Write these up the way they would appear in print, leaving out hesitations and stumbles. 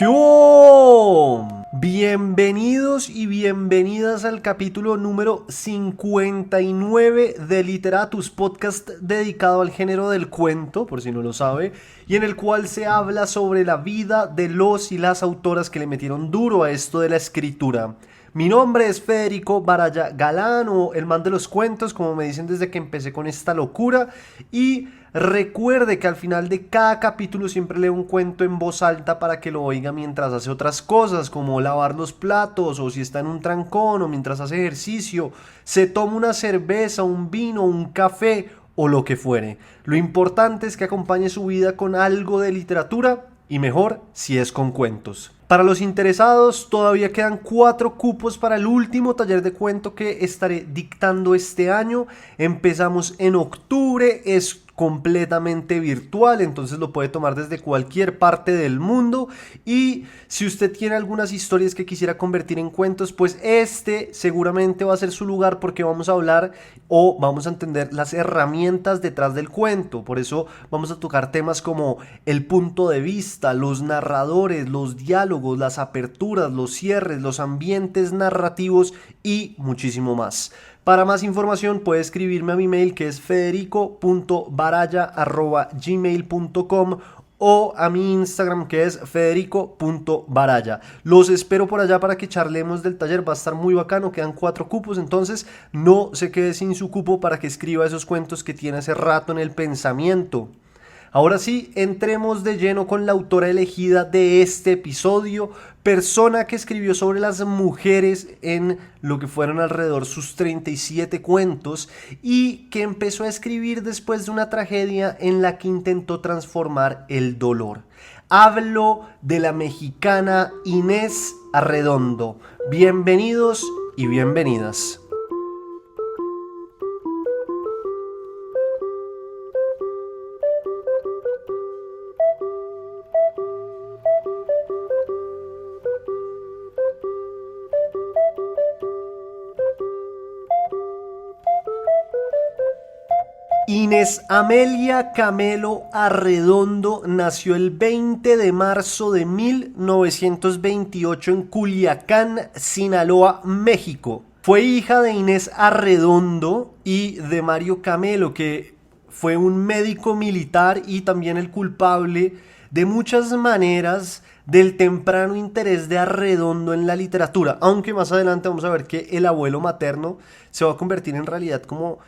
¿Qué hubo? Bienvenidos y bienvenidas al capítulo número 59 de Literatus, podcast dedicado al género del cuento, por si no lo sabe, y en el cual se habla sobre la vida de los y las autoras que le metieron duro a esto de la escritura. Mi nombre es Federico Baraya Galán, o el man de los cuentos, como me dicen desde que empecé con esta locura. Y recuerde que al final de cada capítulo siempre leo un cuento en voz alta para que lo oiga mientras hace otras cosas, como lavar los platos, o si está en un trancón, o mientras hace ejercicio, se toma una cerveza, un vino, un café, o lo que fuere. Lo importante es que acompañe su vida con algo de literatura, y mejor si es con cuentos. Para los interesados, todavía quedan 4 cupos para el último taller de cuento que estaré dictando este año. Empezamos en octubre, es completamente virtual, entonces lo puede tomar desde cualquier parte del mundo. Y si usted tiene algunas historias que quisiera convertir en cuentos, pues este seguramente va a ser su lugar, porque vamos a hablar o vamos a entender las herramientas detrás del cuento. Por eso vamos a tocar temas como el punto de vista, los narradores, los diálogos, las aperturas, los cierres, los ambientes narrativos y muchísimo más. Para más información puede escribirme a mi mail, que es federico.baraya@gmail.com, o a mi Instagram, que es federico.baraya. Los espero por allá para que charlemos del taller, va a estar muy bacano. Quedan 4 cupos, entonces no se quede sin su cupo para que escriba esos cuentos que tiene hace rato en el pensamiento. Ahora sí, entremos de lleno con la autora elegida de este episodio, persona que escribió sobre las mujeres en lo que fueron alrededor sus 37 cuentos, y que empezó a escribir después de una tragedia en la que intentó transformar el dolor. Hablo de la mexicana Inés Arredondo. Bienvenidos y bienvenidas. Inés Amelia Camelo Arredondo nació el 20 de marzo de 1928 en Culiacán, Sinaloa, México. Fue hija de Inés Arredondo y de Mario Camelo, que fue un médico militar y también el culpable de muchas maneras del temprano interés de Arredondo en la literatura, aunque más adelante vamos a ver que el abuelo materno se va a convertir en realidad como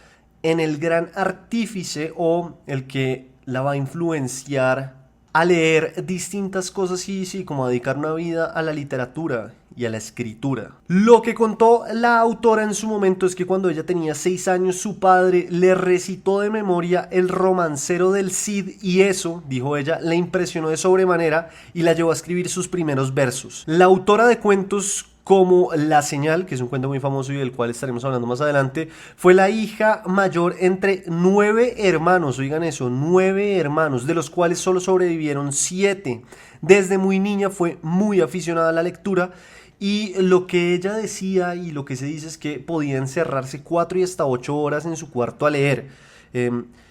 en el gran artífice, o el que la va a influenciar a leer distintas cosas y sí, como a dedicar una vida a la literatura y a la escritura. Lo que contó la autora en su momento es que cuando ella tenía 6 años, su padre le recitó de memoria El romancero del Cid, y eso, dijo ella, le impresionó de sobremanera y la llevó a escribir sus primeros versos. La autora de cuentos como La Señal, que es un cuento muy famoso y del cual estaremos hablando más adelante, fue la hija mayor entre 9 hermanos, oigan eso, 9 hermanos, de los cuales solo sobrevivieron 7. Desde muy niña fue muy aficionada a la lectura, y lo que ella decía y lo que se dice es que podía encerrarse 4 y hasta 8 horas en su cuarto a leer.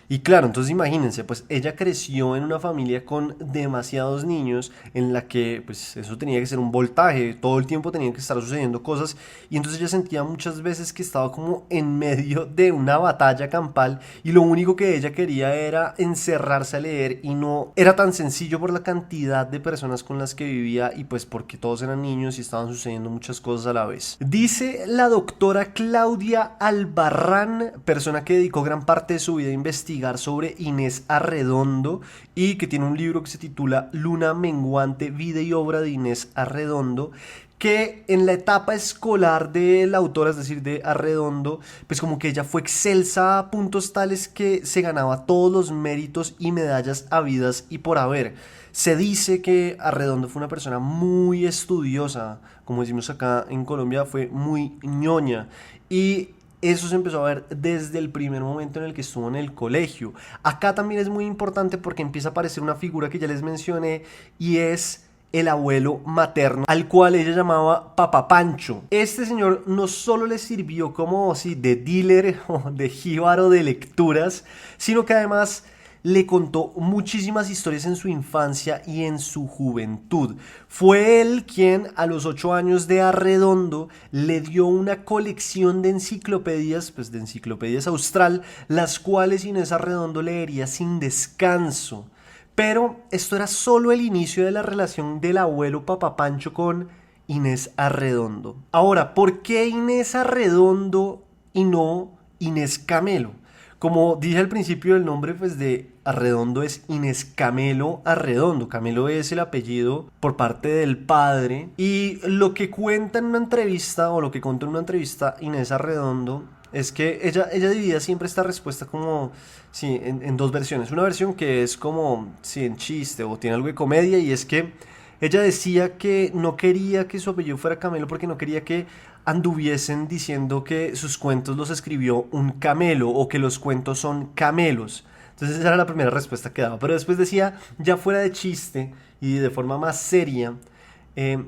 Y claro, entonces imagínense, pues ella creció en una familia con demasiados niños, en la que pues eso tenía que ser un voltaje, todo el tiempo tenían que estar sucediendo cosas, y entonces ella sentía muchas veces que estaba como en medio de una batalla campal, y lo único que ella quería era encerrarse a leer, y no era tan sencillo por la cantidad de personas con las que vivía, y pues porque todos eran niños y estaban sucediendo muchas cosas a la vez. Dice la doctora Claudia Albarrán, persona que dedicó gran parte de su vida a investigar sobre Inés Arredondo y que tiene un libro que se titula Luna Menguante, vida y obra de Inés Arredondo, que en la etapa escolar de la autora, es decir, de Arredondo, pues como que ella fue excelsa a puntos tales que se ganaba todos los méritos y medallas habidas y por haber. Se dice que Arredondo fue una persona muy estudiosa, como decimos acá en Colombia, fue muy ñoña, y eso se empezó a ver desde el primer momento en el que estuvo en el colegio. Acá también es muy importante porque empieza a aparecer una figura que ya les mencioné, y es el abuelo materno, al cual ella llamaba Papá Pancho. Este señor no solo le sirvió como de dealer o de jíbaro de lecturas, sino que además le contó muchísimas historias en su infancia y en su juventud. Fue él quien a los 8 años de Arredondo le dio una colección de enciclopedias, pues de enciclopedias austral, las cuales Inés Arredondo leería sin descanso. Pero esto era solo el inicio de la relación del abuelo Papá Pancho con Inés Arredondo. Ahora, ¿por qué Inés Arredondo y no Inés Camelo? Como dije al principio, el nombre pues de Arredondo es Inés Camelo Arredondo. Camelo es el apellido por parte del padre. Y lo que cuenta en una entrevista, o lo que contó en una entrevista Inés Arredondo, es que ella dividía siempre esta respuesta como, sí, en dos versiones. Una versión que es como, sí, en chiste o tiene algo de comedia, y es que ella decía que no quería que su apellido fuera Camelo porque no quería que anduviesen diciendo que sus cuentos los escribió un camelo o que los cuentos son camelos. Entonces esa era la primera respuesta que daba. Pero después decía, ya fuera de chiste y de forma más seria,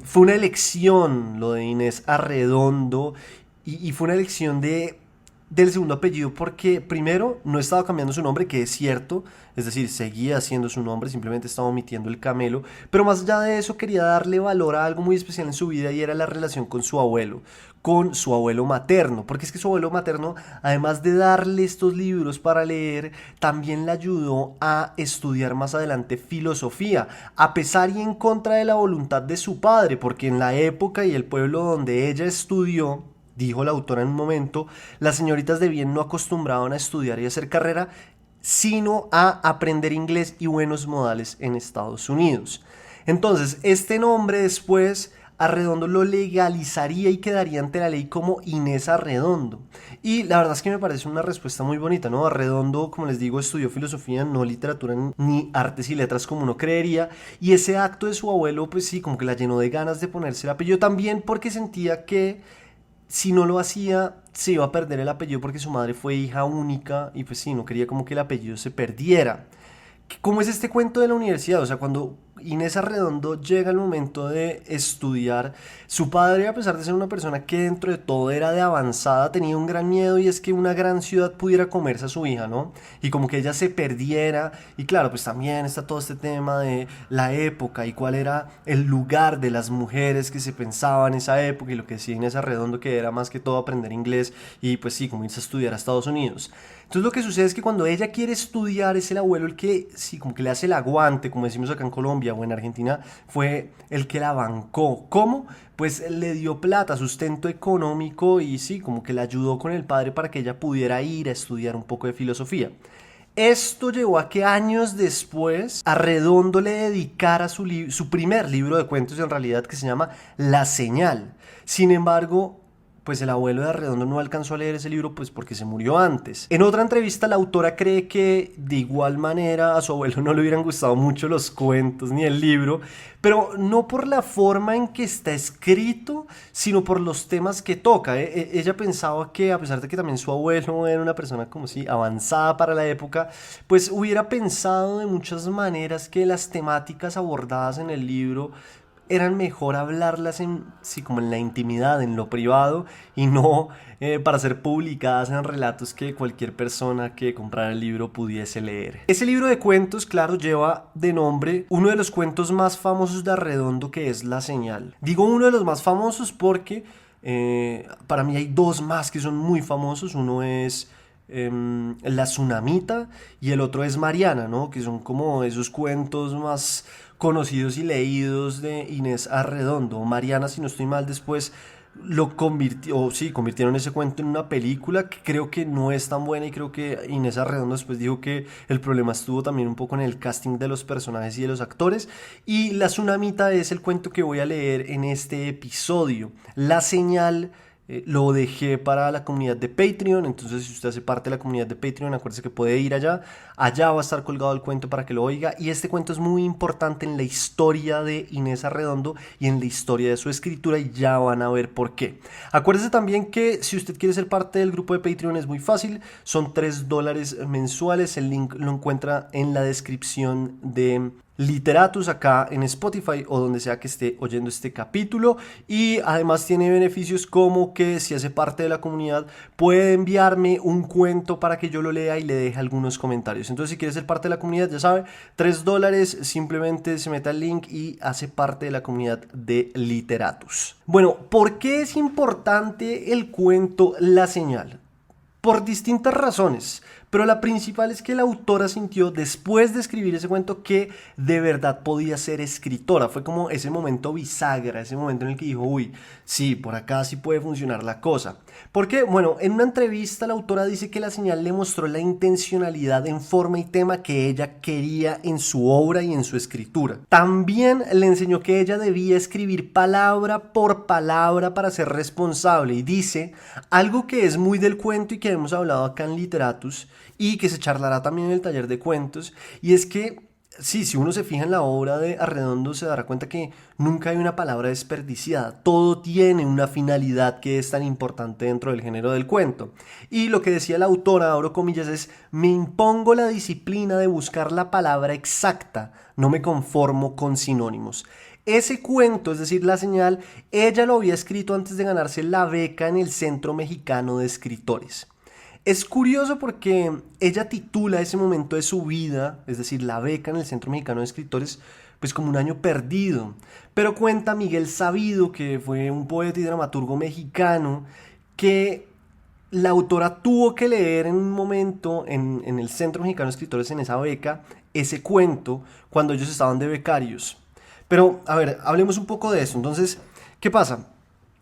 fue una elección lo de Inés Arredondo, y fue una elección del segundo apellido porque primero no estaba cambiando su nombre, que es cierto, es decir, seguía siendo su nombre, simplemente estaba omitiendo el camelo, pero más allá de eso quería darle valor a algo muy especial en su vida, y era la relación con su abuelo materno, porque es que su abuelo materno, además de darle estos libros para leer, también le ayudó a estudiar más adelante filosofía, a pesar y en contra de la voluntad de su padre, porque en la época y el pueblo donde ella estudió, dijo la autora en un momento, las señoritas de bien no acostumbraban a estudiar y hacer carrera, sino a aprender inglés y buenos modales en Estados Unidos. Entonces, este nombre después Arredondo lo legalizaría y quedaría ante la ley como Inés Arredondo. Y la verdad es que me parece una respuesta muy bonita, ¿no? Arredondo, como les digo, estudió filosofía, no literatura ni artes y letras como uno creería. Y ese acto de su abuelo, pues sí, como que la llenó de ganas de ponerse el apellido, también porque sentía que si no lo hacía se iba a perder el apellido porque su madre fue hija única y pues sí, no quería como que el apellido se perdiera. ¿Cómo es este cuento de la universidad? O sea, cuando Inés Arredondo llega el momento de estudiar, su padre, a pesar de ser una persona que dentro de todo era de avanzada, tenía un gran miedo, y es que una gran ciudad pudiera comerse a su hija, ¿no? Y como que ella se perdiera. Y claro, pues también está todo este tema de la época y cuál era el lugar de las mujeres que se pensaba en esa época, y lo que decía Inés Arredondo, que era más que todo aprender inglés y pues sí, como irse a estudiar a Estados Unidos. Entonces lo que sucede es que cuando ella quiere estudiar, es el abuelo el que, sí, como que le hace el aguante, como decimos acá en Colombia o en Argentina, fue el que la bancó. ¿Cómo? Pues le dio plata, sustento económico, y sí, como que la ayudó con el padre para que ella pudiera ir a estudiar un poco de filosofía. Esto llevó a que años después Arredondo le dedicara su primer libro de cuentos, en realidad, que se llama La Señal. Sin embargo, pues el abuelo de Arredondo no alcanzó a leer ese libro, pues porque se murió antes. En otra entrevista, la autora cree que de igual manera a su abuelo no le hubieran gustado mucho los cuentos ni el libro, pero no por la forma en que está escrito, sino por los temas que toca. Ella pensaba que, a pesar de que también su abuelo era una persona como si avanzada para la época, pues hubiera pensado de muchas maneras que las temáticas abordadas en el libro eran mejor hablarlas en, sí, como en la intimidad, en lo privado, y no para ser publicadas en relatos que cualquier persona que comprara el libro pudiese leer. Ese libro de cuentos, claro, lleva de nombre uno de los cuentos más famosos de Arredondo, que es La Señal. Digo uno de los más famosos porque para mí hay dos más que son muy famosos. Uno es La Tsunamita y el otro es Mariana, ¿no? Que son como esos cuentos más conocidos y leídos de Inés Arredondo. Mariana, si no estoy mal, después lo convirtieron ese cuento en una película que creo que no es tan buena, y creo que Inés Arredondo después dijo que el problema estuvo también un poco en el casting de los personajes y de los actores. Y La Tsunamita es el cuento que voy a leer en este episodio. La Señal lo dejé para la comunidad de Patreon, entonces si usted hace parte de la comunidad de Patreon, acuérdese que puede ir allá va a estar colgado el cuento para que lo oiga. Y este cuento es muy importante en la historia de Inés Arredondo y en la historia de su escritura, y ya van a ver por qué. Acuérdese también que si usted quiere ser parte del grupo de Patreon es muy fácil, son $3 mensuales, el link lo encuentra en la descripción de Literatus acá en Spotify o donde sea que esté oyendo este capítulo, y además tiene beneficios como que si hace parte de la comunidad puede enviarme un cuento para que yo lo lea y le deje algunos comentarios. Entonces si quieres ser parte de la comunidad, ya sabe, $3, simplemente se mete al link y hace parte de la comunidad de Literatus. Bueno, ¿por qué es importante el cuento La Señal? Por distintas razones, pero la principal es que la autora sintió después de escribir ese cuento que de verdad podía ser escritora. Fue como ese momento bisagra, ese momento en el que dijo, uy, sí, por acá sí puede funcionar la cosa. Porque, bueno, en una entrevista la autora dice que La Señal le mostró la intencionalidad en forma y tema que ella quería en su obra y en su escritura. También le enseñó que ella debía escribir palabra por palabra para ser responsable, y dice algo que es muy del cuento y que hemos hablado acá en Literatus y que se charlará también en el taller de cuentos, y es que sí, si uno se fija en la obra de Arredondo se dará cuenta que nunca hay una palabra desperdiciada, todo tiene una finalidad que es tan importante dentro del género del cuento. Y lo que decía la autora, abro comillas, es: me impongo la disciplina de buscar la palabra exacta, no me conformo con sinónimos. Ese cuento, es decir, La Señal, ella lo había escrito antes de ganarse la beca en el Centro Mexicano de Escritores. Es curioso porque ella titula ese momento de su vida, es decir, la beca en el Centro Mexicano de Escritores, pues como un año perdido. Pero cuenta Miguel Sabido, que fue un poeta y dramaturgo mexicano, que la autora tuvo que leer en un momento en el Centro Mexicano de Escritores, en esa beca, ese cuento cuando ellos estaban de becarios. Pero, a ver, hablemos un poco de eso. Entonces, ¿qué pasa?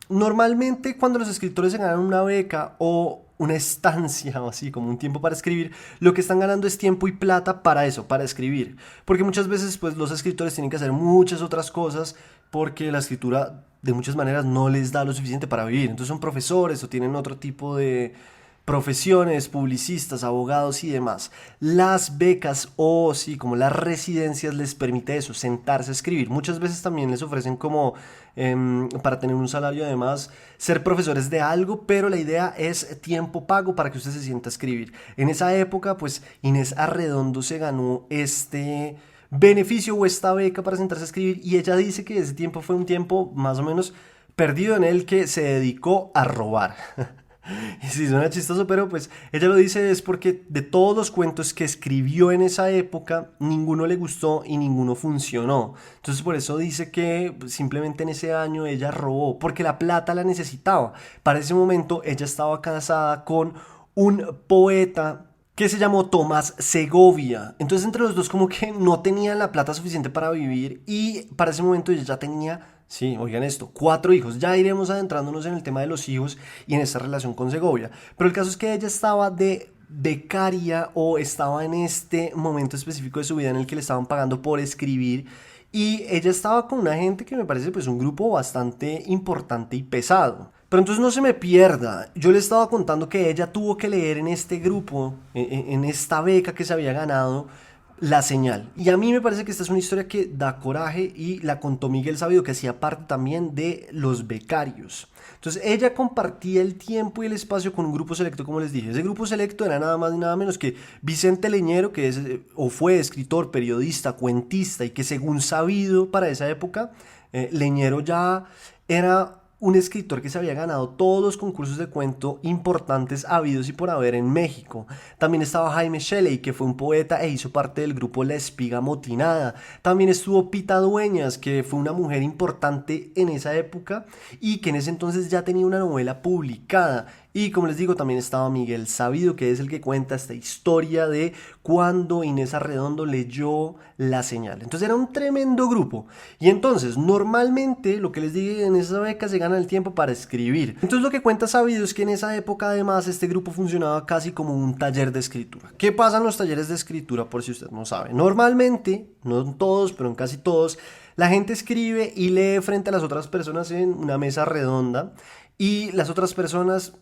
Normalmente cuando los escritores se ganan una beca o una estancia o así como un tiempo para escribir, lo que están ganando es tiempo y plata para eso, para escribir. Porque muchas veces pues los escritores tienen que hacer muchas otras cosas porque la escritura de muchas maneras no les da lo suficiente para vivir. Entonces son profesores o tienen otro tipo de profesiones, publicistas, abogados y demás. Las becas o sí, como las residencias les permite eso, sentarse a escribir. Muchas veces también les ofrecen como para tener un salario, además ser profesores de algo, pero la idea es tiempo pago para que usted se sienta a escribir. En esa época pues Inés Arredondo se ganó este beneficio o esta beca para sentarse a escribir, y ella dice que ese tiempo fue un tiempo más o menos perdido en el que se dedicó a robar. Y sí, suena chistoso, pero pues ella lo dice es porque de todos los cuentos que escribió en esa época, ninguno le gustó y ninguno funcionó. Entonces por eso dice que simplemente en ese año ella robó, porque la plata la necesitaba. Para ese momento ella estaba casada con un poeta que se llamó Tomás Segovia. Entonces entre los dos como que no tenían la plata suficiente para vivir, y para ese momento ella ya tenía, sí, oigan esto, 4 hijos. Ya iremos adentrándonos en el tema de los hijos y en esta relación con Segovia. Pero el caso es que ella estaba de becaria o estaba en este momento específico de su vida en el que le estaban pagando por escribir, y ella estaba con una gente que me parece pues un grupo bastante importante y pesado. Pero entonces no se me pierda, yo le estaba contando que ella tuvo que leer en este grupo, en esta beca que se había ganado, La Señal. Y a mí me parece que esta es una historia que da coraje, y la contó Miguel Sabido, que hacía parte también de los becarios. Entonces ella compartía el tiempo y el espacio con un grupo selecto, como les dije. Ese grupo selecto era nada más y nada menos que Vicente Leñero, que es o fue escritor, periodista, cuentista, y que según Sabido para esa época, Leñero ya era un escritor que se había ganado todos los concursos de cuento importantes habidos y por haber en México. También estaba Jaime Shelley, que fue un poeta e hizo parte del grupo La Espiga Motinada. También estuvo Pita Dueñas, que fue una mujer importante en esa época y que en ese entonces ya tenía una novela publicada. Y como les digo, también estaba Miguel Sabido, que es el que cuenta esta historia de cuando Inés Arredondo leyó La Señal. Entonces era un tremendo grupo. Y entonces, normalmente, lo que les dije, en esa beca se gana el tiempo para escribir. Entonces lo que cuenta Sabido es que en esa época, además, este grupo funcionaba casi como un taller de escritura. ¿Qué pasa en los talleres de escritura, por si usted no sabe? Normalmente, no en todos, pero en casi todos, la gente escribe y lee frente a las otras personas en una mesa redonda, y las otras personas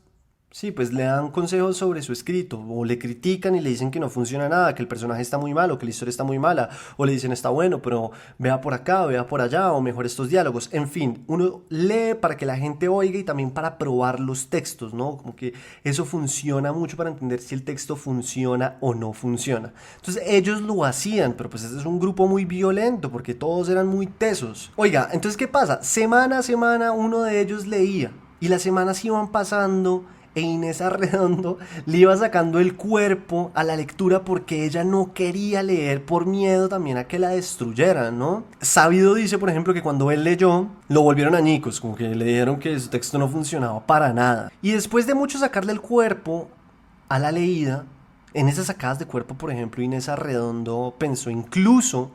Sí, pues le dan consejos sobre su escrito, o le critican y le dicen que no funciona nada, que el personaje está muy malo, que la historia está muy mala, o le dicen está bueno, pero vea por acá, vea por allá, o mejor estos diálogos. En fin, uno lee para que la gente oiga y también para probar los textos, ¿no? Como que eso funciona mucho para entender si el texto funciona o no funciona. Entonces ellos lo hacían, pero pues este es un grupo muy violento porque todos eran muy tesos. Oiga, entonces ¿qué pasa? Semana a semana uno de ellos leía y las semanas iban pasando e Inés Arredondo le iba sacando el cuerpo a la lectura porque ella no quería leer por miedo también a que la destruyeran, ¿no? Sabido dice, por ejemplo, que cuando él leyó, lo volvieron añicos, como que le dijeron que su texto no funcionaba para nada. Y después de mucho sacarle el cuerpo a la leída, en esas sacadas de cuerpo, por ejemplo, Inés Arredondo pensó incluso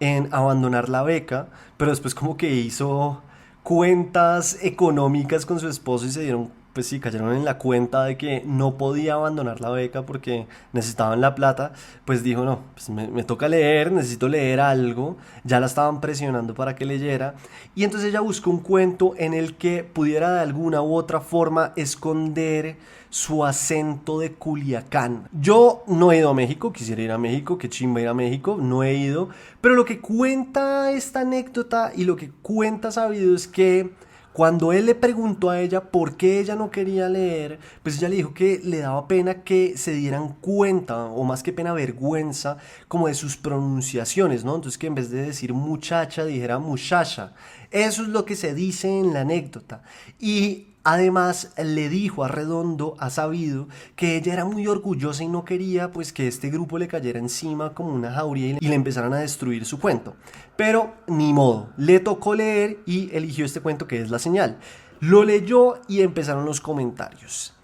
en abandonar la beca, pero después como que hizo cuentas económicas con su esposo y se dieron, pues sí, cayeron en la cuenta de que no podía abandonar la beca porque necesitaban la plata, pues dijo, no, pues me toca leer, necesito leer algo, ya la estaban presionando para que leyera, y entonces ella buscó un cuento en el que pudiera de alguna u otra forma esconder su acento de Culiacán. Yo no he ido a México, quisiera ir a México, qué chimba ir a México, no he ido, pero lo que cuenta esta anécdota y lo que cuenta Sabido es que cuando él le preguntó a ella por qué ella no quería leer, pues ella le dijo que le daba pena que se dieran cuenta, o más que pena, vergüenza, como de sus pronunciaciones, ¿no? Entonces que en vez de decir muchacha, dijera muchacha. Eso es lo que se dice en la anécdota. Y además le dijo a Redondo, a Sabido, que ella era muy orgullosa y no quería pues que este grupo le cayera encima como una jauría y le empezaran a destruir su cuento. Pero ni modo, le tocó leer y eligió este cuento que es La Señal. Lo leyó y empezaron los comentarios.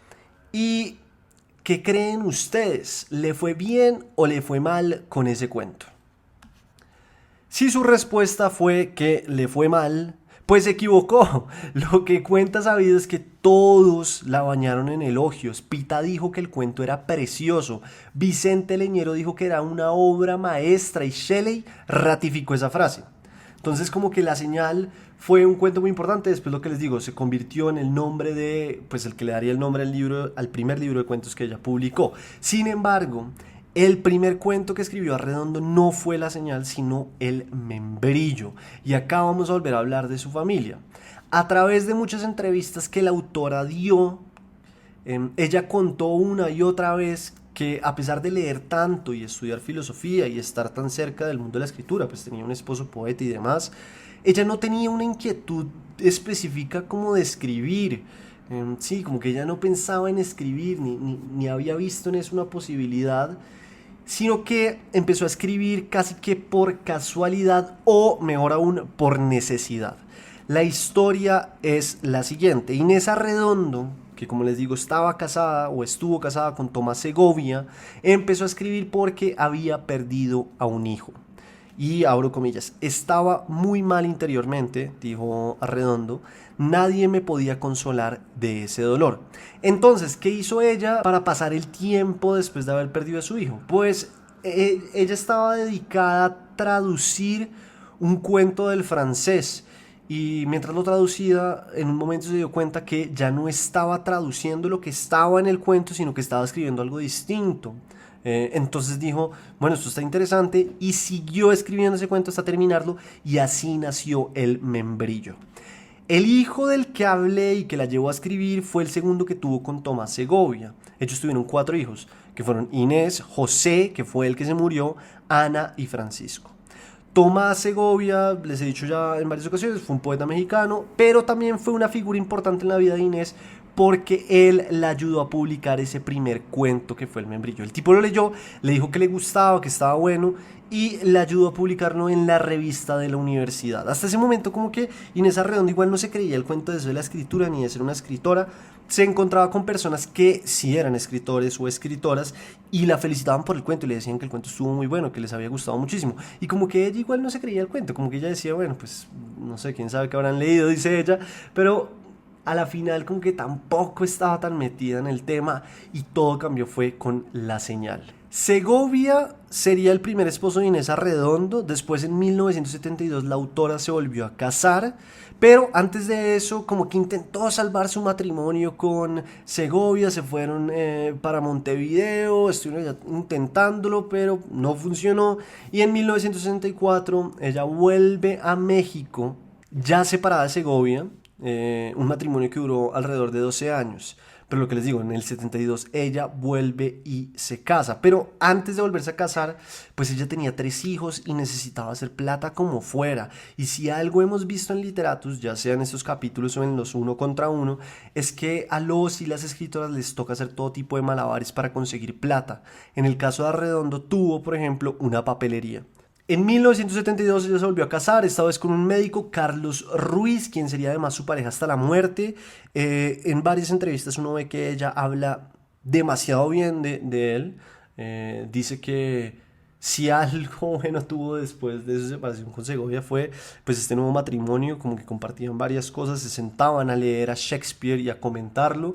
¿Y qué creen ustedes? ¿Le fue bien o le fue mal con ese cuento? Si su respuesta fue que le fue mal, pues se equivocó. Lo que cuenta Sabido es que todos la bañaron en elogios. Pita dijo que el cuento era precioso. Vicente Leñero dijo que era una obra maestra y Shelley ratificó esa frase. Entonces como que La Señal fue un cuento muy importante. Después lo que les digo, se convirtió en el nombre de, pues el que le daría el nombre al libro, al primer libro de cuentos que ella publicó. Sin embargo, el primer cuento que escribió Arredondo no fue La Señal, sino El Membrillo. Y acá vamos a volver a hablar de su familia. A través de muchas entrevistas que la autora dio, ella contó una y otra vez que a pesar de leer tanto y estudiar filosofía y estar tan cerca del mundo de la escritura, pues tenía un esposo poeta y demás, ella no tenía una inquietud específica como de escribir. Sí, como que ella no pensaba en escribir, ni había visto en eso una posibilidad, sino que empezó a escribir casi que por casualidad o, mejor aún, por necesidad. La historia es la siguiente. Inés Arredondo, que como les digo estaba casada o estuvo casada con Tomás Segovia, empezó a escribir porque había perdido a un hijo. Y abro comillas, estaba muy mal interiormente, dijo Arredondo, nadie me podía consolar de ese dolor. Entonces, ¿qué hizo ella para pasar el tiempo después de haber perdido a su hijo? Pues ella estaba dedicada a traducir un cuento del francés. Y mientras lo traducía, en un momento se dio cuenta que ya no estaba traduciendo lo que estaba en el cuento, sino que estaba escribiendo algo distinto. Entonces dijo, bueno, esto está interesante, y siguió escribiendo ese cuento hasta terminarlo, y así nació El Membrillo. El hijo del que hablé y que la llevó a escribir fue el segundo que tuvo con Tomás Segovia. Ellos tuvieron 4 hijos, que fueron Inés, José, que fue el que se murió, Ana y Francisco. Tomás Segovia, les he dicho ya en varias ocasiones, fue un poeta mexicano, pero también fue una figura importante en la vida de Inés porque él la ayudó a publicar ese primer cuento que fue El Membrillo. El tipo lo leyó, le dijo que le gustaba, que estaba bueno, y le ayudó a publicarlo en la revista de la universidad. Hasta ese momento como que Inés Arredondo igual no se creía el cuento de eso de la escritura ni de ser una escritora. Se encontraba con personas que sí eran escritores o escritoras y la felicitaban por el cuento y le decían que el cuento estuvo muy bueno, que les había gustado muchísimo. Y como que ella igual no se creía el cuento, como que ella decía, bueno, pues no sé, quién sabe qué habrán leído, dice ella, pero a la final como que tampoco estaba tan metida en el tema y todo cambió fue con La Señal. Segovia sería el primer esposo de Inés Arredondo. Después, en 1972, la autora se volvió a casar. Pero antes de eso, como que intentó salvar su matrimonio con Segovia. Se fueron para Montevideo. Estuvieron ya intentándolo, pero no funcionó. Y en 1964 ella vuelve a México, ya separada de Segovia. Un matrimonio que duró alrededor de 12 años. Pero lo que les digo, en el 72 ella vuelve y se casa. Pero antes de volverse a casar, pues ella tenía 3 hijos y necesitaba hacer plata como fuera. Y si algo hemos visto en Literatus, ya sea en estos capítulos o en los uno contra uno, es que a los y las escritoras les toca hacer todo tipo de malabares para conseguir plata. En el caso de Arredondo tuvo, por ejemplo, una papelería. En 1972 ella se volvió a casar, esta vez con un médico, Carlos Ruiz, quien sería además su pareja hasta la muerte. En varias entrevistas uno ve que ella habla demasiado bien de él. Dice que si algo bueno tuvo después de su separación con Segovia fue pues este nuevo matrimonio, como que compartían varias cosas, se sentaban a leer a Shakespeare y a comentarlo.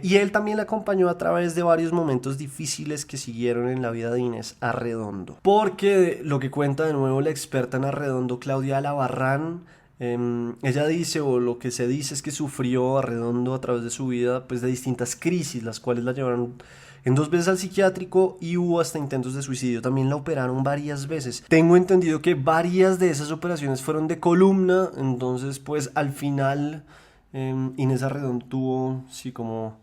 Y él también la acompañó a través de varios momentos difíciles que siguieron en la vida de Inés Arredondo. Porque lo que cuenta de nuevo la experta en Arredondo, Claudia Alabarrán, ella dice, o lo que se dice es que sufrió Arredondo a través de su vida, pues de distintas crisis, las cuales la llevaron en 2 veces al psiquiátrico y hubo hasta intentos de suicidio. También la operaron varias veces. Tengo entendido que varias de esas operaciones fueron de columna, entonces pues al final Inés Arredondo tuvo, sí, como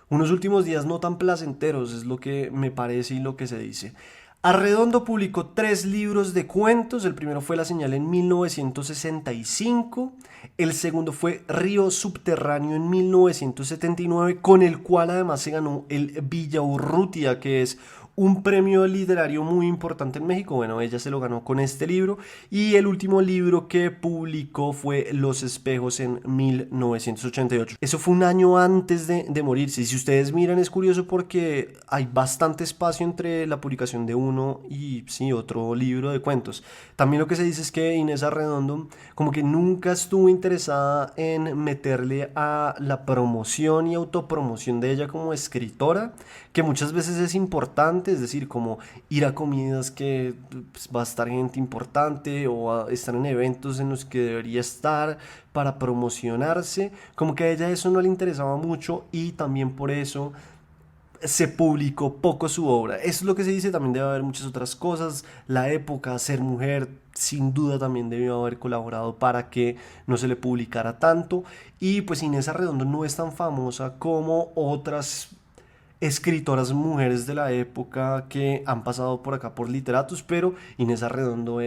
unos últimos días no tan placenteros, es lo que me parece y lo que se dice. Arredondo publicó 3 libros de cuentos. El primero fue La Señal en 1965. El segundo fue Río Subterráneo en 1979, con el cual además se ganó el Villaurrutia, que es un premio literario muy importante en México. Bueno, ella se lo ganó con este libro. Y el último libro que publicó fue Los Espejos en 1988. Eso fue un año antes de morirse. Y si ustedes miran, es curioso porque hay bastante espacio entre la publicación de uno y sí, otro libro de cuentos. También lo que se dice es que Inés Arredondo como que nunca estuvo interesada en meterle a la promoción y autopromoción de ella como escritora, que muchas veces es importante, es decir, como ir a comidas que pues, va a estar gente importante o a estar en eventos en los que debería estar para promocionarse, como que a ella eso no le interesaba mucho y también por eso se publicó poco su obra. Eso es lo que se dice, también debe haber muchas otras cosas. La época, ser mujer, sin duda también debió haber colaborado para que no se le publicara tanto. Y pues Inés Arredondo no es tan famosa como otras escritoras mujeres de la época que han pasado por acá por Literatus, pero Inés Arredondo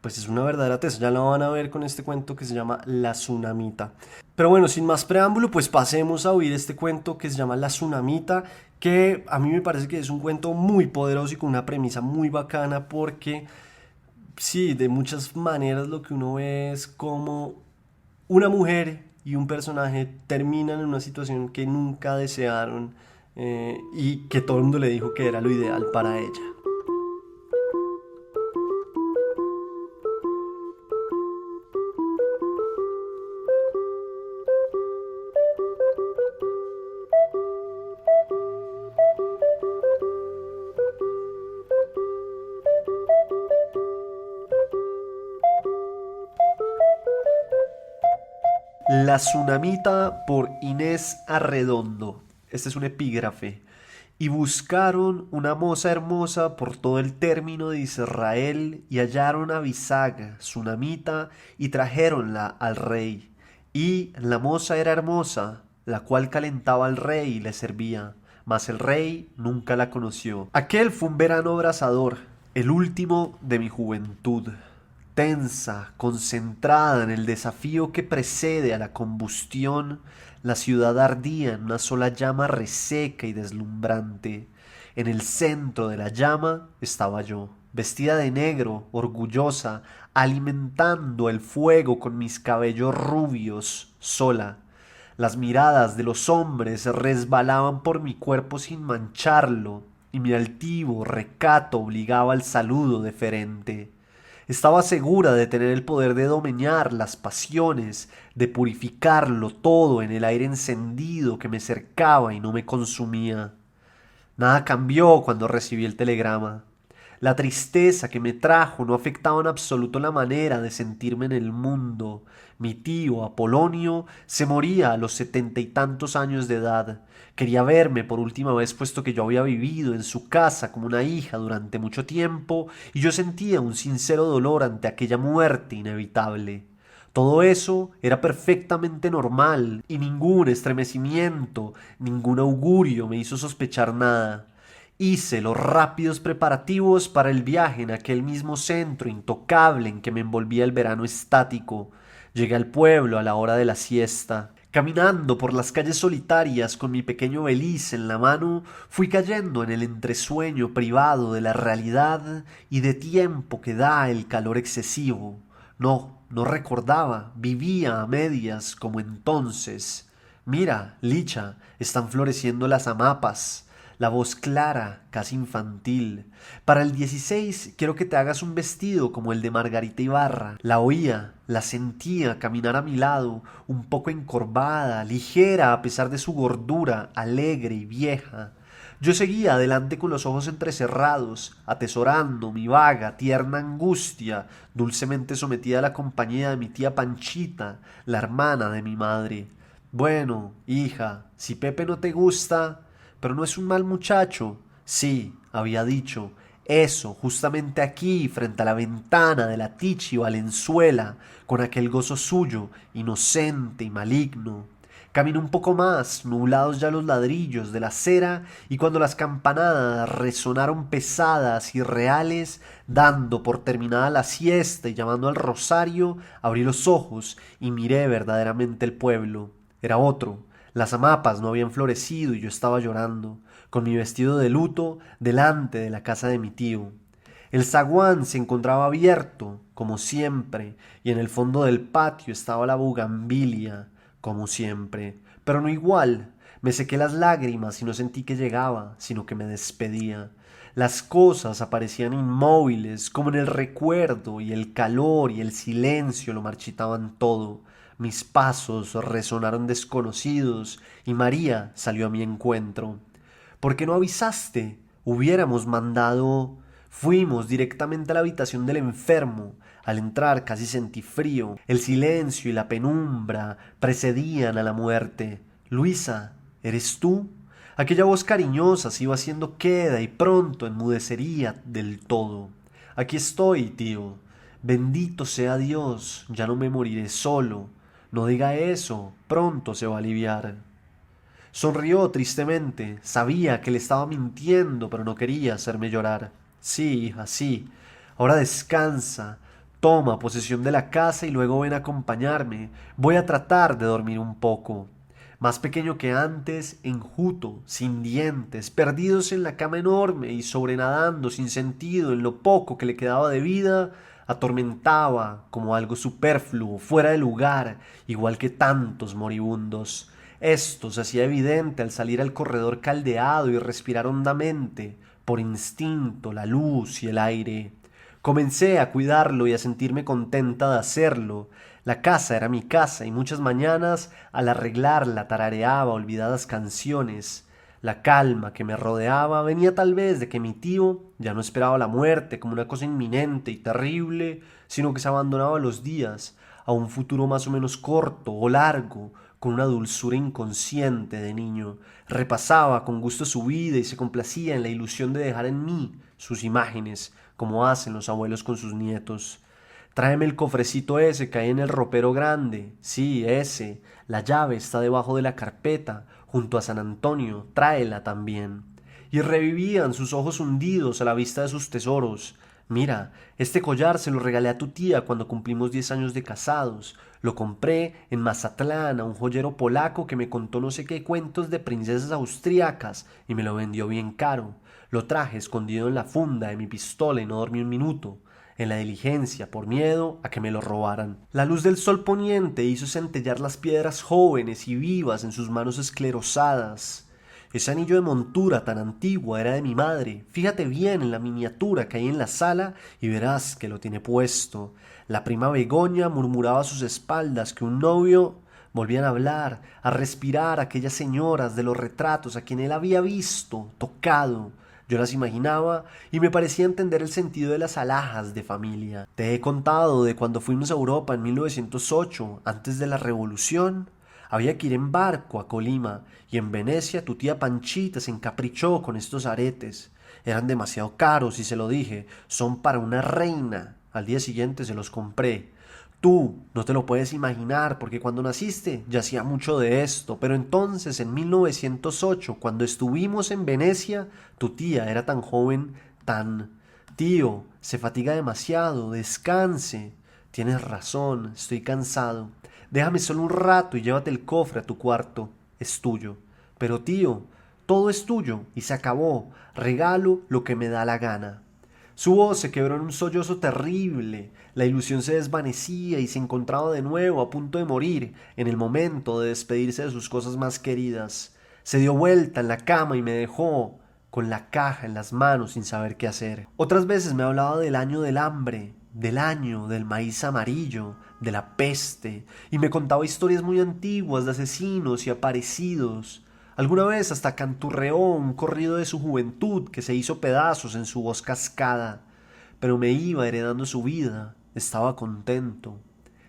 pues es una verdadera tesa, ya la van a ver con este cuento que se llama La Tsunamita. Pero bueno, sin más preámbulo, pues pasemos a oír este cuento que se llama La Tsunamita, que a mí me parece que es un cuento muy poderoso y con una premisa muy bacana porque, sí, de muchas maneras lo que uno ve es como una mujer y un personaje terminan en una situación que nunca desearon y que todo el mundo le dijo que era lo ideal para ella. La Tsunamita por Inés Arredondo. Este es un epígrafe. Y buscaron una moza hermosa por todo el término de Israel, y hallaron a Bisaga, Tsunamita, y trajéronla al rey. Y la moza era hermosa, la cual calentaba al rey y le servía, mas el rey nunca la conoció. Aquel fue un verano abrasador, el último de mi juventud. Tensa, concentrada en el desafío que precede a la combustión, la ciudad ardía en una sola llama reseca y deslumbrante. En el centro de la llama estaba yo, vestida de negro, orgullosa, alimentando el fuego con mis cabellos rubios, sola. Las miradas de los hombres resbalaban por mi cuerpo sin mancharlo, y mi altivo recato obligaba al saludo deferente. Estaba segura de tener el poder de domeñar las pasiones, de purificarlo todo en el aire encendido que me cercaba y no me consumía. Nada cambió cuando recibí el telegrama. La tristeza que me trajo no afectaba en absoluto la manera de sentirme en el mundo. Mi tío, Apolonio, se moría a los 70 y tantos años de edad. Quería verme por última vez puesto que yo había vivido en su casa como una hija durante mucho tiempo y yo sentía un sincero dolor ante aquella muerte inevitable. Todo eso era perfectamente normal y ningún estremecimiento, ningún augurio me hizo sospechar nada. Hice los rápidos preparativos para el viaje en aquel mismo centro intocable en que me envolvía el verano estático. Llegué al pueblo a la hora de la siesta. Caminando por las calles solitarias con mi pequeño beliz en la mano, fui cayendo en el entresueño privado de la realidad y de tiempo que da el calor excesivo. No recordaba, vivía a medias como entonces. Mira, Licha, están floreciendo las amapas. La voz clara, casi infantil. Para el 16 quiero que te hagas un vestido como el de Margarita Ibarra. La oía, la sentía caminar a mi lado, un poco encorvada, ligera a pesar de su gordura, alegre y vieja. Yo seguía adelante con los ojos entrecerrados, atesorando mi vaga, tierna angustia, dulcemente sometida a la compañía de mi tía Panchita, la hermana de mi madre. Bueno, hija, si Pepe no te gusta, pero no es un mal muchacho. Sí, había dicho, eso, justamente aquí, frente a la ventana de la Tichi Valenzuela, con aquel gozo suyo, inocente y maligno. Caminé un poco más, nublados ya los ladrillos de la acera, y cuando las campanadas resonaron pesadas y reales, dando por terminada la siesta y llamando al rosario, abrí los ojos y miré verdaderamente el pueblo. Era otro. Las amapas no habían florecido y yo estaba llorando, con mi vestido de luto, delante de la casa de mi tío. El zaguán se encontraba abierto, como siempre, y en el fondo del patio estaba la bugambilia, como siempre, pero no igual. Me sequé las lágrimas y no sentí que llegaba, sino que me despedía. Las cosas aparecían inmóviles, como en el recuerdo, y el calor y el silencio lo marchitaban todo. Mis pasos resonaron desconocidos y María salió a mi encuentro. ¿Por qué no avisaste? Hubiéramos mandado. Fuimos directamente a la habitación del enfermo. Al entrar casi sentí frío. El silencio y la penumbra precedían a la muerte. Luisa, ¿eres tú? Aquella voz cariñosa se iba haciendo queda y pronto enmudecería del todo. Aquí estoy, tío. Bendito sea Dios, ya no me moriré solo. No diga eso, pronto se va a aliviar. Sonrió tristemente. Sabía que le estaba mintiendo, pero no quería hacerme llorar. Sí, hija, sí. Ahora descansa. Toma posesión de la casa y luego ven a acompañarme. Voy a tratar de dormir un poco. Más pequeño que antes, enjuto, sin dientes, perdidos en la cama enorme y sobrenadando sin sentido en lo poco que le quedaba de vida, atormentaba como algo superfluo, fuera de lugar, igual que tantos moribundos. Esto se hacía evidente al salir al corredor caldeado y respirar hondamente, por instinto, la luz y el aire. Comencé a cuidarlo y a sentirme contenta de hacerlo. La casa era mi casa y muchas mañanas al arreglarla tarareaba olvidadas canciones. La calma que me rodeaba venía tal vez de que mi tío ya no esperaba la muerte como una cosa inminente y terrible, sino que se abandonaba los días a un futuro más o menos corto o largo, con una dulzura inconsciente de niño. Repasaba con gusto su vida y se complacía en la ilusión de dejar en mí sus imágenes, como hacen los abuelos con sus nietos. Tráeme el cofrecito ese que hay en el ropero grande. Sí, ese. La llave está debajo de la carpeta, junto a San Antonio. Tráela también. Y revivían sus ojos hundidos a la vista de sus tesoros. Mira, este collar se lo regalé a tu tía cuando cumplimos 10 años de casados. Lo compré en Mazatlán a un joyero polaco que me contó no sé qué cuentos de princesas austriacas y me lo vendió bien caro. Lo traje escondido en la funda de mi pistola y no dormí un minuto en la diligencia por miedo a que me lo robaran. La luz del sol poniente hizo centellar las piedras jóvenes y vivas en sus manos esclerosadas. Ese anillo de montura tan antiguo era de mi madre. Fíjate bien en la miniatura que hay en la sala y verás que lo tiene puesto. La prima Begoña murmuraba a sus espaldas que un novio... Volvían a hablar, a respirar aquellas señoras de los retratos a quien él había visto, tocado. Yo las imaginaba y me parecía entender el sentido de las alhajas de familia. Te he contado de cuando fuimos a Europa en 1908, antes de la Revolución. Había que ir en barco a Colima y en Venecia tu tía Panchita se encaprichó con estos aretes. Eran demasiado caros y se lo dije, son para una reina. Al día siguiente se los compré. Tú no te lo puedes imaginar porque cuando naciste ya hacía mucho de esto, pero entonces en 1908, cuando estuvimos en Venecia, tu tía era tan joven, tan... Tío, se fatiga demasiado, descanse. Tienes razón, estoy cansado. Déjame solo un rato y llévate el cofre a tu cuarto. Es tuyo. Pero tío, todo es tuyo y se acabó. Regalo lo que me da la gana. Su voz se quebró en un sollozo terrible. La ilusión se desvanecía y se encontraba de nuevo a punto de morir en el momento de despedirse de sus cosas más queridas. Se dio vuelta en la cama y me dejó con la caja en las manos sin saber qué hacer. Otras veces me hablaba del año del hambre, del año del maíz amarillo, de la peste, y me contaba historias muy antiguas de asesinos y aparecidos. Alguna vez hasta canturreó un corrido de su juventud que se hizo pedazos en su voz cascada, pero me iba heredando su vida, estaba contento.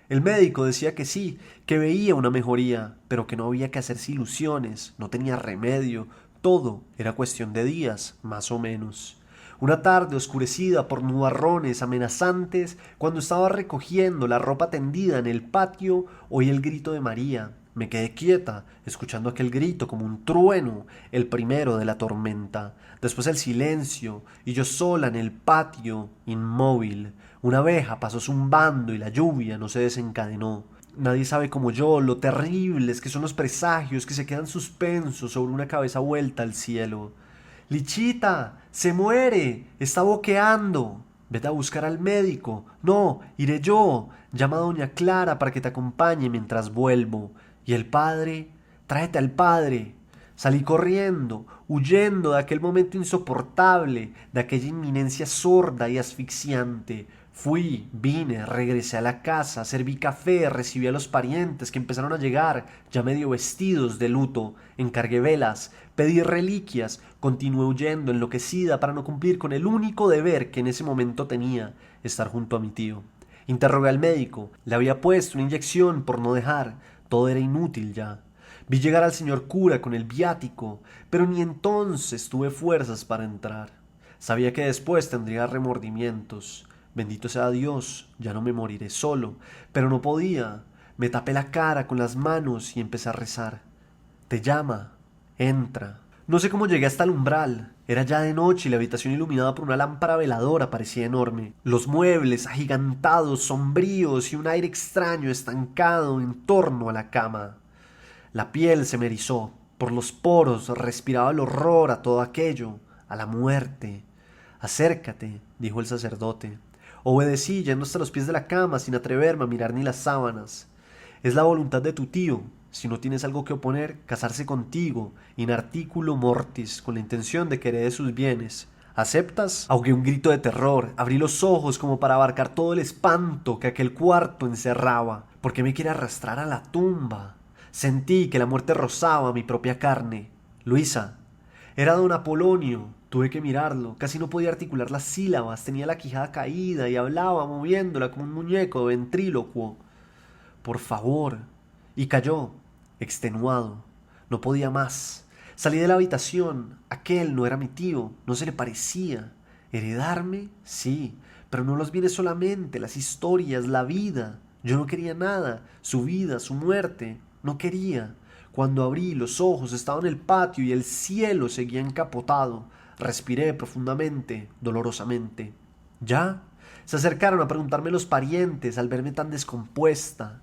El médico decía que sí, que veía una mejoría, pero que no había que hacerse ilusiones, no tenía remedio, todo era cuestión de días, más o menos. Una tarde oscurecida por nubarrones amenazantes, cuando estaba recogiendo la ropa tendida en el patio, oí el grito de María. Me quedé quieta, escuchando aquel grito como un trueno, el primero de la tormenta. Después el silencio, y yo sola en el patio, inmóvil. Una abeja pasó zumbando y la lluvia no se desencadenó. Nadie sabe como yo lo terribles que son los presagios que se quedan suspensos sobre una cabeza vuelta al cielo. Lichita, se muere, está boqueando. Vete a buscar al médico. No, iré yo. Llama a doña Clara para que te acompañe mientras vuelvo. ¿Y el padre? Tráete al padre. Salí corriendo, huyendo de aquel momento insoportable, de aquella inminencia sorda y asfixiante. Fui, vine, regresé a la casa, serví café, recibí a los parientes que empezaron a llegar, ya medio vestidos de luto, encargué velas, pedí reliquias, continué huyendo enloquecida para no cumplir con el único deber que en ese momento tenía, estar junto a mi tío. Interrogué al médico, le había puesto una inyección por no dejar, todo era inútil ya. Vi llegar al señor cura con el viático, pero ni entonces tuve fuerzas para entrar. Sabía que después tendría remordimientos. Bendito sea Dios, ya no me moriré solo, pero no podía. Me tapé la cara con las manos y empecé a rezar. Te llama, entra. No sé cómo llegué hasta el umbral. Era ya de noche y la habitación iluminada por una lámpara veladora parecía enorme. Los muebles agigantados, sombríos y un aire extraño estancado en torno a la cama. La piel se me erizó. Por los poros respiraba el horror a todo aquello, a la muerte. Acércate, dijo el sacerdote. Obedecí yendo hasta los pies de la cama sin atreverme a mirar ni las sábanas. Es la voluntad de tu tío. Si no tienes algo que oponer, casarse contigo, in articulo mortis, con la intención de que heredes sus bienes. ¿Aceptas? Ahogué un grito de terror, abrí los ojos como para abarcar todo el espanto que aquel cuarto encerraba. ¿Por qué me quiere arrastrar a la tumba? Sentí que la muerte rozaba mi propia carne. Luisa. Era don Apolonio. Tuve que mirarlo. Casi no podía articular las sílabas. Tenía la quijada caída y hablaba moviéndola como un muñeco de ventrílocuo. Por favor. Y cayó, extenuado. No podía más. Salí de la habitación. Aquel no era mi tío. No se le parecía. ¿Heredarme? Sí. Pero no los bienes solamente, las historias, la vida. Yo no quería nada. Su vida, su muerte. No quería. Cuando abrí los ojos estaba en el patio y el cielo seguía encapotado. Respiré profundamente, dolorosamente. ¿Ya? Se acercaron a preguntarme los parientes al verme tan descompuesta.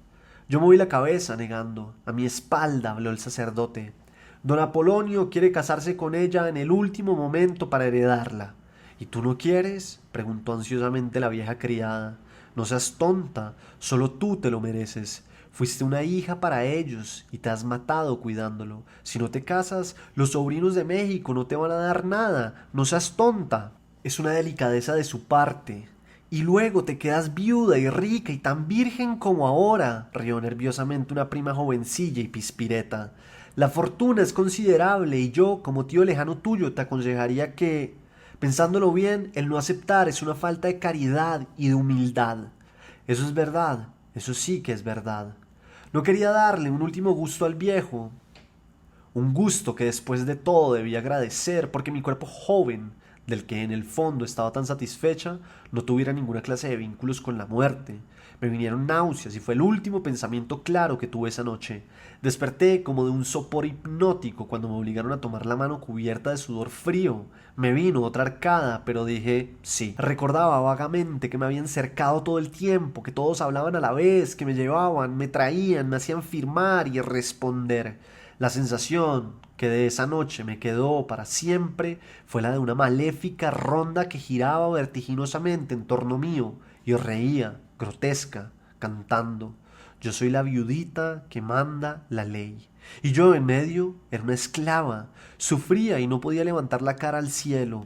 Yo moví la cabeza, negando. A mi espalda habló el sacerdote. Don Apolonio quiere casarse con ella en el último momento para heredarla. ¿Y tú no quieres? Preguntó ansiosamente la vieja criada. No seas tonta, solo tú te lo mereces. Fuiste una hija para ellos y te has matado cuidándolo. Si no te casas, los sobrinos de México no te van a dar nada. No seas tonta. Es una delicadeza de su parte. Y luego te quedas viuda y rica y tan virgen como ahora, rió nerviosamente una prima jovencilla y pispireta. La fortuna es considerable y yo, como tío lejano tuyo, te aconsejaría que, pensándolo bien, el no aceptar es una falta de caridad y de humildad. Eso es verdad, eso sí que es verdad. No quería darle un último gusto al viejo, un gusto que después de todo debía agradecer porque mi cuerpo joven, del que en el fondo estaba tan satisfecha, no tuviera ninguna clase de vínculos con la muerte. Me vinieron náuseas y fue el último pensamiento claro que tuve esa noche. Desperté como de un sopor hipnótico cuando me obligaron a tomar la mano cubierta de sudor frío. Me vino otra arcada, pero dije sí. Recordaba vagamente que me habían cercado todo el tiempo, que todos hablaban a la vez, que me llevaban, me traían, me hacían firmar y responder. La sensación que de esa noche me quedó para siempre fue la de una maléfica ronda que giraba vertiginosamente en torno mío y reía, grotesca, cantando. Yo soy la viudita que manda la ley. Y yo en medio era una esclava, sufría y no podía levantar la cara al cielo.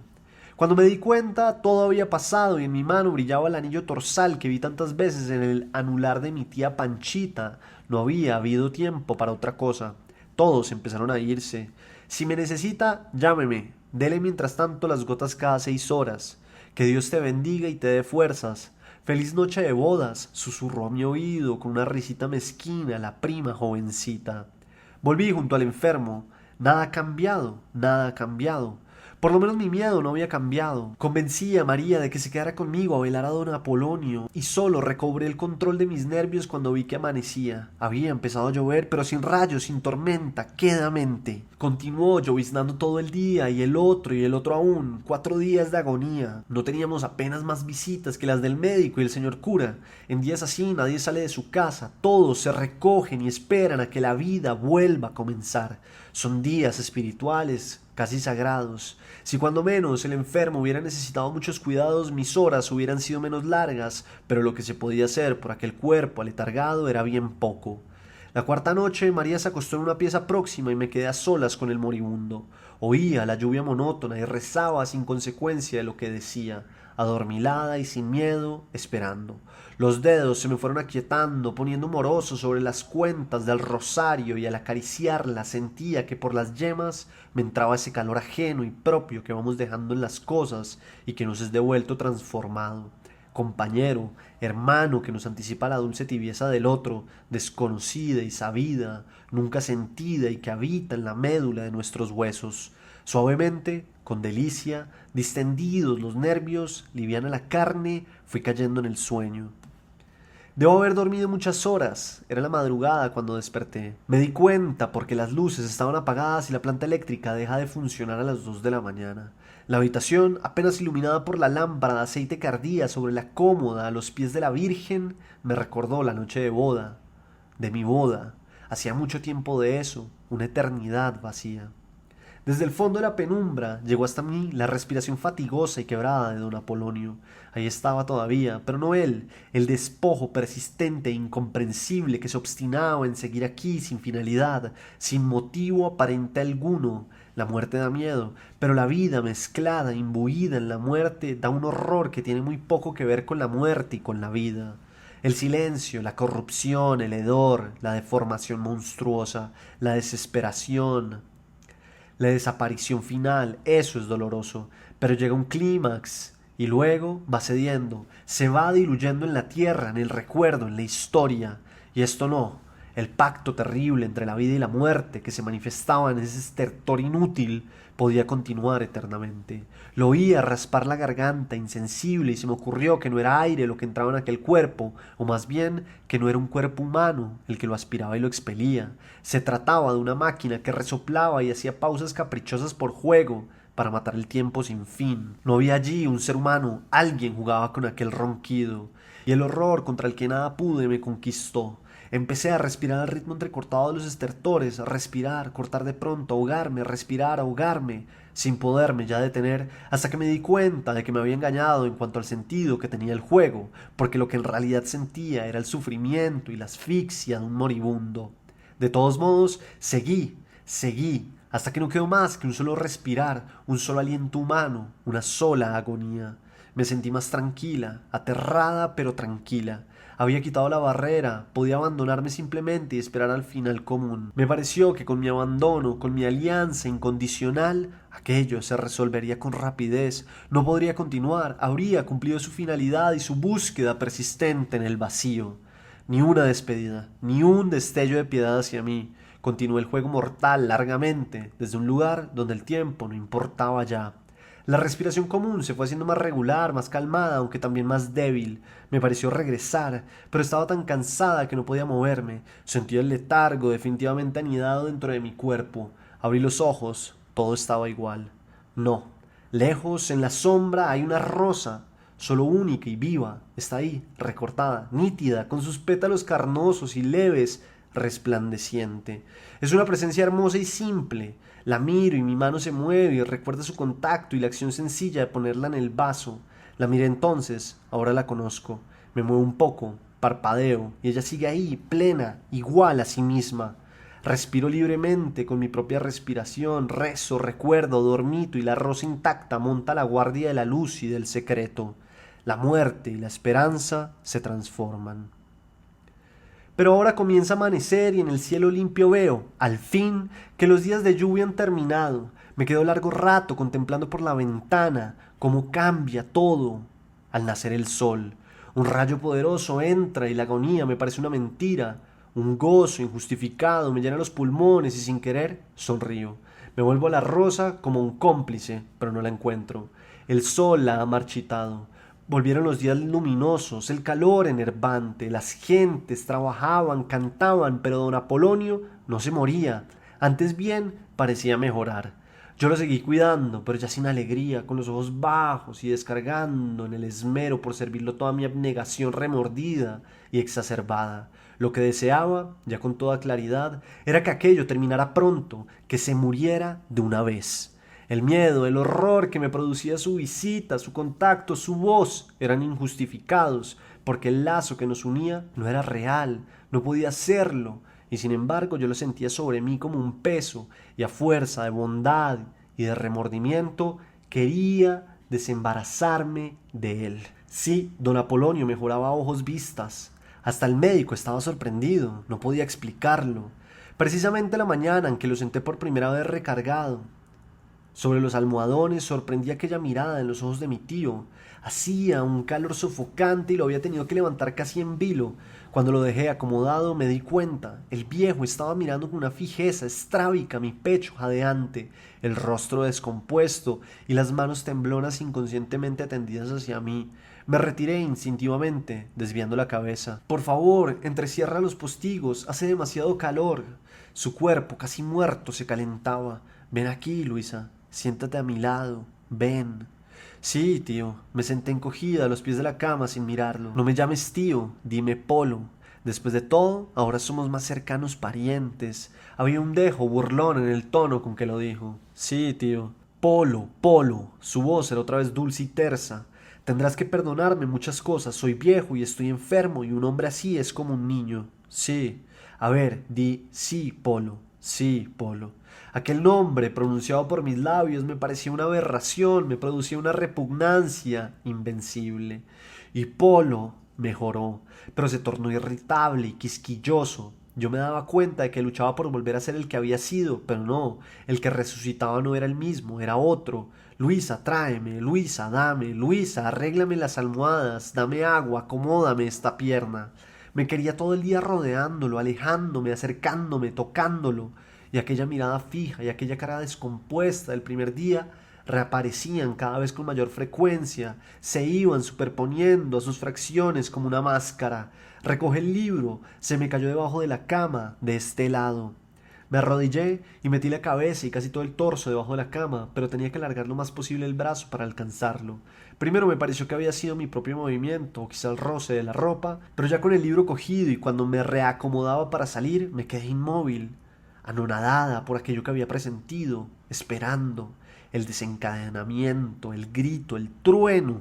Cuando me di cuenta, todo había pasado y en mi mano brillaba el anillo torsal que vi tantas veces en el anular de mi tía Panchita. No había habido tiempo para otra cosa. Todos empezaron a irse. Si me necesita, llámeme. Dele mientras tanto las gotas cada 6 horas. Que Dios te bendiga y te dé fuerzas. Feliz noche de bodas, susurró a mi oído con una risita mezquina la prima jovencita. Volví junto al enfermo. Nada ha cambiado, nada ha cambiado. Por lo menos mi miedo no había cambiado. Convencí a María de que se quedara conmigo a velar a don Apolonio, y solo recobré el control de mis nervios cuando vi que amanecía. Había empezado a llover, pero sin rayos, sin tormenta, quedamente. Continuó lloviznando todo el día, y el otro aún. 4 días de agonía. No teníamos apenas más visitas que las del médico y el señor cura. En días así nadie sale de su casa. Todos se recogen y esperan a que la vida vuelva a comenzar. Son días espirituales, casi sagrados. Si cuando menos el enfermo hubiera necesitado muchos cuidados, mis horas hubieran sido menos largas, pero lo que se podía hacer por aquel cuerpo aletargado era bien poco. La cuarta noche, María se acostó en una pieza próxima y me quedé a solas con el moribundo. Oía la lluvia monótona y rezaba sin consecuencia de lo que decía, adormilada y sin miedo, esperando. Los dedos se me fueron aquietando, poniendo moroso sobre las cuentas del rosario, y al acariciarla sentía que por las yemas me entraba ese calor ajeno y propio que vamos dejando en las cosas y que nos es devuelto transformado. Compañero, hermano que nos anticipa la dulce tibieza del otro, desconocida y sabida, nunca sentida y que habita en la médula de nuestros huesos. Suavemente, con delicia, distendidos los nervios, liviana la carne, fui cayendo en el sueño. Debo haber dormido muchas horas. Era la madrugada cuando desperté. Me di cuenta porque las luces estaban apagadas y la planta eléctrica deja de funcionar a las 2 de la mañana. La habitación, apenas iluminada por la lámpara de aceite que ardía sobre la cómoda a los pies de la Virgen, me recordó la noche de boda. De mi boda. Hacía mucho tiempo de eso, una eternidad vacía. Desde el fondo de la penumbra llegó hasta mí la respiración fatigosa y quebrada de don Apolonio. Ahí estaba todavía, pero no él, el despojo persistente e incomprensible que se obstinaba en seguir aquí sin finalidad, sin motivo aparente alguno. La muerte da miedo, pero la vida mezclada, imbuida en la muerte, da un horror que tiene muy poco que ver con la muerte y con la vida. El silencio, la corrupción, el hedor, la deformación monstruosa, la desesperación, la desaparición final, eso es doloroso, pero llega un clímax y luego va cediendo, se va diluyendo en la tierra, en el recuerdo, en la historia. Y esto no, el pacto terrible entre la vida y la muerte que se manifestaba en ese estertor inútil podía continuar eternamente. Lo oía raspar la garganta, insensible, y se me ocurrió que no era aire lo que entraba en aquel cuerpo, o más bien que no era un cuerpo humano el que lo aspiraba y lo expelía. Se trataba de una máquina que resoplaba y hacía pausas caprichosas por juego, para matar el tiempo sin fin. No había allí un ser humano, alguien jugaba con aquel ronquido, y el horror contra el que nada pude me conquistó. Empecé a respirar al ritmo entrecortado de los estertores, a respirar, cortar de pronto, ahogarme, respirar, ahogarme, sin poderme ya detener, hasta que me di cuenta de que me había engañado en cuanto al sentido que tenía el juego, porque lo que en realidad sentía era el sufrimiento y la asfixia de un moribundo. De todos modos, seguí, hasta que no quedó más que un solo respirar, un solo aliento humano, una sola agonía. Me sentí más tranquila, aterrada pero tranquila. Había quitado la barrera, podía abandonarme simplemente y esperar al final común. Me pareció que con mi abandono, con mi alianza incondicional, aquello se resolvería con rapidez. No podría continuar, habría cumplido su finalidad y su búsqueda persistente en el vacío. Ni una despedida, ni un destello de piedad hacia mí. Continué el juego mortal largamente, desde un lugar donde el tiempo no importaba ya. La respiración común se fue haciendo más regular, más calmada, aunque también más débil. Me pareció regresar, pero estaba tan cansada que no podía moverme. Sentía el letargo definitivamente anidado dentro de mi cuerpo. Abrí los ojos, todo estaba igual. No, lejos, en la sombra, hay una rosa, solo única y viva. Está ahí, recortada, nítida, con sus pétalos carnosos y leves, resplandeciente. Es una presencia hermosa y simple. La miro y mi mano se mueve y recuerda su contacto y la acción sencilla de ponerla en el vaso. La miré entonces, ahora la conozco. Me muevo un poco, parpadeo, y ella sigue ahí, plena, igual a sí misma. Respiro libremente con mi propia respiración, rezo, recuerdo, dormito y la rosa intacta monta la guardia de la luz y del secreto. La muerte y la esperanza se transforman. Pero ahora comienza a amanecer y en el cielo limpio veo, al fin, que los días de lluvia han terminado. Me quedo largo rato contemplando por la ventana cómo cambia todo al nacer el sol. Un rayo poderoso entra y la agonía me parece una mentira. Un gozo injustificado me llena los pulmones y sin querer sonrío. Me vuelvo a la rosa como un cómplice, pero no la encuentro. El sol la ha marchitado. Volvieron los días luminosos, el calor enervante, las gentes trabajaban, cantaban, pero don Apolonio no se moría, antes bien parecía mejorar. Yo lo seguí cuidando, pero ya sin alegría, con los ojos bajos y descargando en el esmero por servirlo toda mi abnegación remordida y exacerbada. Lo que deseaba, ya con toda claridad, era que aquello terminara pronto, que se muriera de una vez. El miedo, el horror que me producía su visita, su contacto, su voz, eran injustificados, porque el lazo que nos unía no era real, no podía serlo, y sin embargo yo lo sentía sobre mí como un peso, y a fuerza de bondad y de remordimiento, quería desembarazarme de él. Sí, don Apolonio mejoraba a ojos vistas. Hasta el médico estaba sorprendido, no podía explicarlo. Precisamente la mañana en que lo senté por primera vez recargado, sobre los almohadones sorprendí aquella mirada en los ojos de mi tío. Hacía un calor sofocante y lo había tenido que levantar casi en vilo. Cuando lo dejé acomodado me di cuenta. El viejo estaba mirando con una fijeza estrábica mi pecho jadeante, el rostro descompuesto y las manos temblonas inconscientemente tendidas hacia mí. Me retiré instintivamente, desviando la cabeza. Por favor, entrecierra los postigos, hace demasiado calor. Su cuerpo, casi muerto, se calentaba. Ven aquí, Luisa. Siéntate a mi lado, ven. Sí, tío, me senté encogida a los pies de la cama sin mirarlo. No me llames tío, dime Polo. Después de todo, ahora somos más cercanos parientes. Había un dejo burlón en el tono con que lo dijo. Sí, tío. Polo, Polo. Su voz era otra vez dulce y tersa. Tendrás que perdonarme muchas cosas. Soy viejo y estoy enfermo y un hombre así es como un niño. Sí. A ver, di sí, Polo. Sí, Polo. Aquel nombre pronunciado por mis labios me parecía una aberración, me producía una repugnancia invencible. Y Polo mejoró, pero se tornó irritable y quisquilloso. Yo me daba cuenta de que luchaba por volver a ser el que había sido, pero no, el que resucitaba no era el mismo, era otro. Luisa, tráeme, Luisa, dame, Luisa, arréglame las almohadas, dame agua, acomódame esta pierna. Me quería todo el día rodeándolo, alejándome, acercándome, tocándolo, y aquella mirada fija y aquella cara descompuesta del primer día reaparecían cada vez con mayor frecuencia, se iban superponiendo a sus fracciones como una máscara. Recoge el libro, se me cayó debajo de la cama, de este lado. Me arrodillé y metí la cabeza y casi todo el torso debajo de la cama, pero tenía que alargar lo más posible el brazo para alcanzarlo. Primero me pareció que había sido mi propio movimiento, o quizá el roce de la ropa, pero ya con el libro cogido y cuando me reacomodaba para salir, me quedé inmóvil, anonadada por aquello que había presentido, esperando, el desencadenamiento, el grito, el trueno,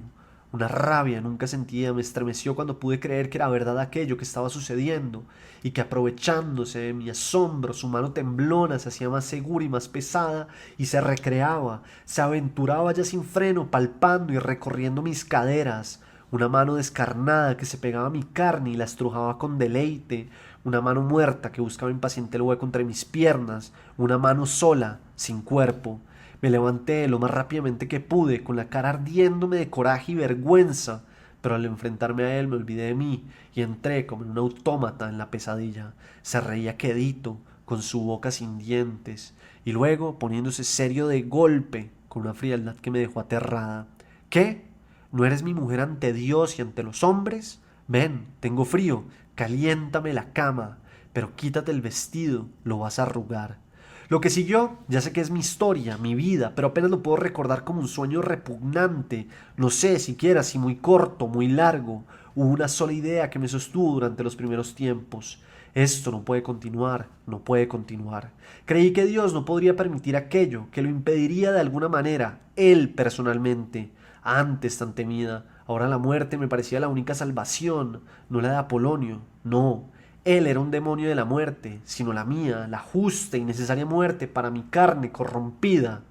Una rabia nunca sentida me estremeció cuando pude creer que era verdad aquello que estaba sucediendo y que aprovechándose de mi asombro su mano temblona se hacía más segura y más pesada y se recreaba, se aventuraba ya sin freno, palpando y recorriendo mis caderas. Una mano descarnada que se pegaba a mi carne y la estrujaba con deleite, una mano muerta que buscaba impaciente el hueco entre mis piernas, una mano sola, sin cuerpo. Me levanté lo más rápidamente que pude, con la cara ardiéndome de coraje y vergüenza, pero al enfrentarme a él me olvidé de mí y entré como en un autómata en la pesadilla. Se reía quedito, con su boca sin dientes, y luego poniéndose serio de golpe, con una frialdad que me dejó aterrada. ¿Qué? ¿No eres mi mujer ante Dios y ante los hombres? Ven, tengo frío, caliéntame la cama, pero quítate el vestido, lo vas a arrugar. Lo que siguió, ya sé que es mi historia, mi vida, pero apenas lo puedo recordar como un sueño repugnante. No sé siquiera si muy corto, muy largo. Hubo una sola idea que me sostuvo durante los primeros tiempos. Esto no puede continuar, no puede continuar. Creí que Dios no podría permitir aquello, que lo impediría de alguna manera, Él personalmente. Antes tan temida, ahora la muerte me parecía la única salvación, no la de Apolonio, no. Él era un demonio de la muerte, sino la mía, la justa y necesaria muerte para mi carne corrompida.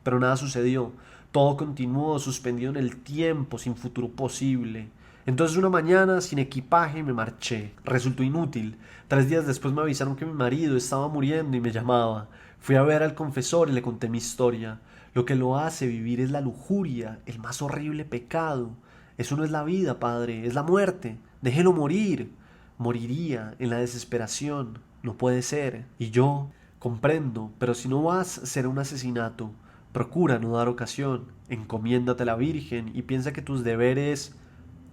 Pero nada sucedió, todo continuó suspendido en el tiempo, sin futuro posible. Entonces una mañana, sin equipaje, me marché. Resultó inútil. 3 días después me avisaron que mi marido estaba muriendo y me llamaba. Fui a ver al confesor y le conté mi historia. Lo que lo hace vivir es la lujuria, el más horrible pecado. Eso no es la vida, padre, es la muerte. Déjelo morir. Moriría en la desesperación. No puede ser. Y yo, comprendo, pero si no vas, será un asesinato. Procura no dar ocasión. Encomiéndate a la Virgen y piensa que tus deberes...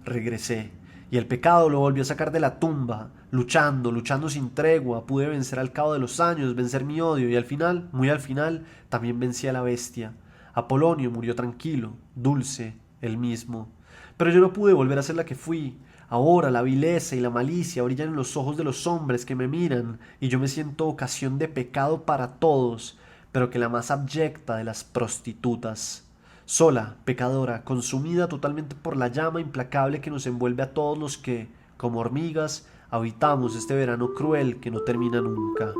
Regresé, y el pecado lo volvió a sacar de la tumba, luchando, luchando sin tregua, pude vencer al cabo de los años, vencer mi odio, y al final, muy al final, también vencí a la bestia. Apolonio murió tranquilo, dulce, él mismo. Pero yo no pude volver a ser la que fui. Ahora la vileza y la malicia brillan en los ojos de los hombres que me miran, y yo me siento ocasión de pecado para todos, pero que la más abyecta de las prostitutas. Sola, pecadora, consumida totalmente por la llama implacable que nos envuelve a todos los que, como hormigas, habitamos este verano cruel que no termina nunca.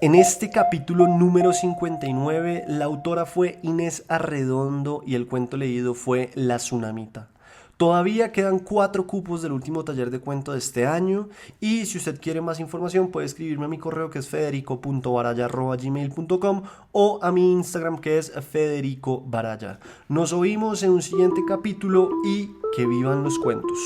En este capítulo número 59, la autora fue Inés Arredondo y el cuento leído fue La Tsunamita. Todavía quedan 4 cupos del último taller de cuento de este año y si usted quiere más información puede escribirme a mi correo que es federico.baraya@gmail.com o a mi Instagram que es federicobaraya. Nos oímos en un siguiente capítulo y que vivan los cuentos.